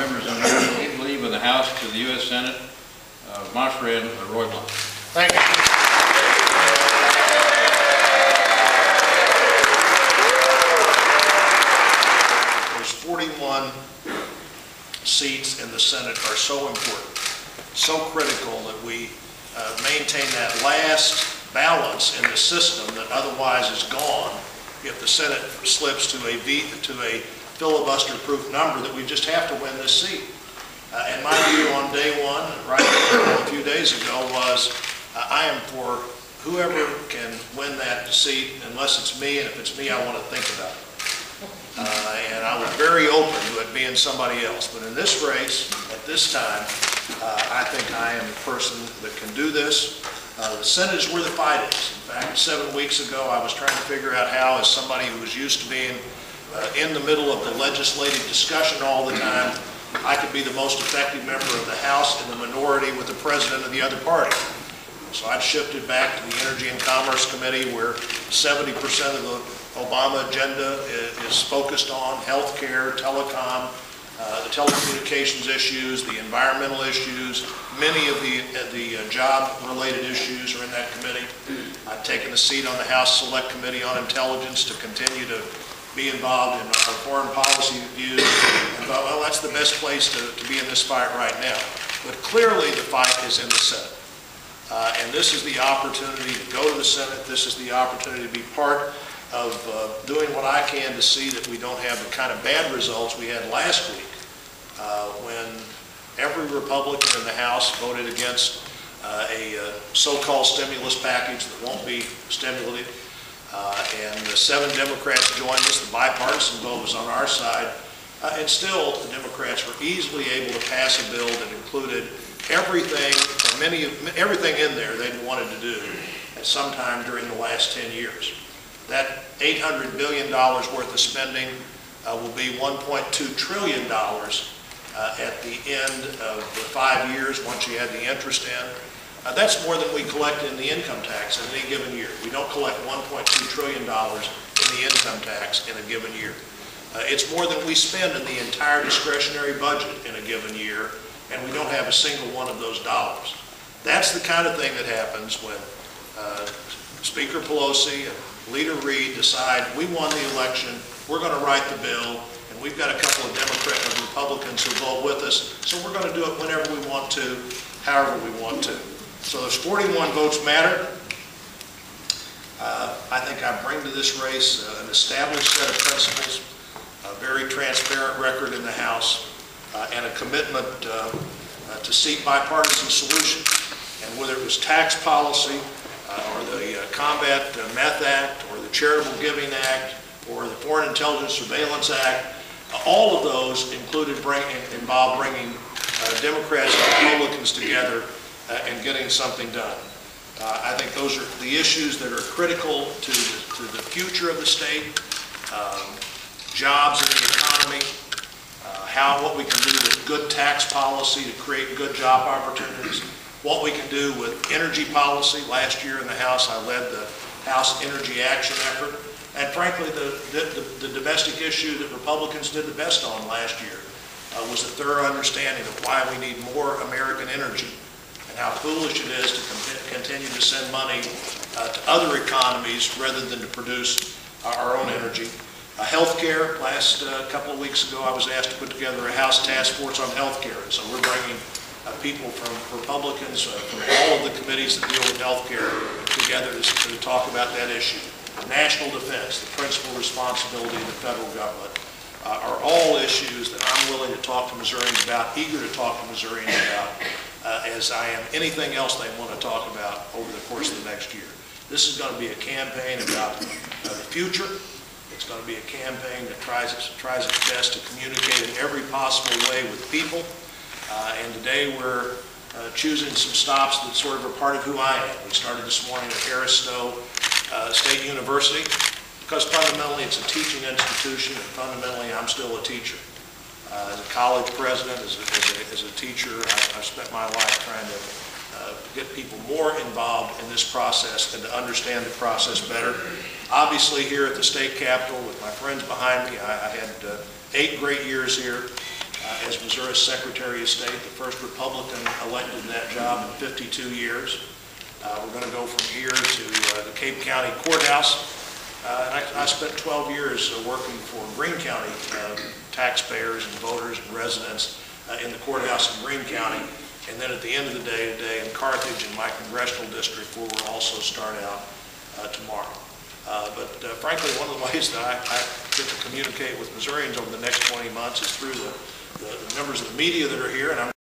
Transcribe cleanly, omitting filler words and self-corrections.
members on leave of the House to the U.S. Senate, my friend Roy Blunt. Thank you. Those 41 seats in the Senate are so important, so critical that we maintain that last balance in the system that otherwise is gone if the Senate slips to a filibuster-proof number, that we just have to win this seat. And my view on day one, right a few days ago, was I am for whoever can win that seat, unless it's me, and if it's me, I want to think about it. And I was very open to it being somebody else. But in this race, at this time, I think I am the person that can do this. The Senate is where the fight is. In fact, 7 weeks ago, I was trying to figure out how, as somebody who was used to being in the middle of the legislative discussion all the time, I could be the most effective member of the House in the minority with the president of the other party. So I've shifted back to the Energy and Commerce Committee, where 70% of the Obama agenda is focused on health care, telecom, the telecommunications issues, the environmental issues. Many of the job-related issues are in that committee. I've taken a seat on the House Select Committee on Intelligence to continue to be involved in our foreign policy views. And thought, well, that's the best place to be in this fight right now. But clearly the fight is in the Senate. And this is the opportunity to go to the Senate. This is the opportunity to be part of doing what I can to see that we don't have the kind of bad results we had last week when every Republican in the House voted against a so-called stimulus package that won't be stimulated. And the 7 Democrats joined us. The bipartisan vote was on our side. And still, the Democrats were easily able to pass a bill that included everything, or everything in there they'd wanted to do at some time during the last 10 years. That $800 billion worth of spending will be $1.2 trillion at the end of the 5 years, once you add the interest in. That's more than we collect in the income tax in any given year. We don't collect $1.2 trillion in the income tax in a given year. It's more than we spend in the entire discretionary budget in a given year, and we don't have a single one of those dollars. That's the kind of thing that happens when Speaker Pelosi and Leader Reid decide we won the election, we're going to write the bill, and we've got a couple of Democrats and Republicans who vote with us, so we're going to do it whenever we want to, however we want to. So those 41 votes matter. I think I bring to this race an established set of principles, a very transparent record in the House, and a commitment to seek bipartisan solutions. And whether it was tax policy, or the Combat Meth Act, or the Charitable Giving Act, or the Foreign Intelligence Surveillance Act, all of those involved bringing Democrats and Republicans together and getting something done. I think those are the issues that are critical to the future of the state, jobs in the economy, what we can do with good tax policy to create good job opportunities, what we can do with energy policy. Last year in the House, I led the House Energy Action Effort, and frankly, the domestic issue that Republicans did the best on last year was a thorough understanding of why we need more American energy, and how foolish it is to continue to send money to other economies rather than to produce our own energy. Healthcare, last couple of weeks ago, I was asked to put together a House task force on healthcare, and so we're bringing people from Republicans, from all of the committees that deal with healthcare together to talk about that issue. National defense, the principal responsibility of the federal government, are all issues that I'm willing to talk to Missourians about, eager to talk to Missourians about, as I am anything else they want to talk about over the course of the next year. This is going to be a campaign about the future. It's going to be a campaign that tries its best to communicate in every possible way with people. And today we're choosing some stops that sort of are part of who I am. We started this morning at Harris Stowe State University, because fundamentally it's a teaching institution, and fundamentally I'm still a teacher. As a college president, as a teacher, I've spent my life trying to get people more involved in this process and to understand the process better. Obviously here at the state capitol with my friends behind me, I had 8 great years here, as Missouri's Secretary of State, the first Republican elected in that job in 52 years. We're going to go from here to the Cape County Courthouse. And I spent 12 years working for Greene County taxpayers and voters and residents in the courthouse in Greene County. And then at the end of the day today in Carthage in my congressional district, where we'll also start out tomorrow. But frankly, one of the ways that I get to communicate with Missourians over the next 20 months is through the members of the media that are here, and I'm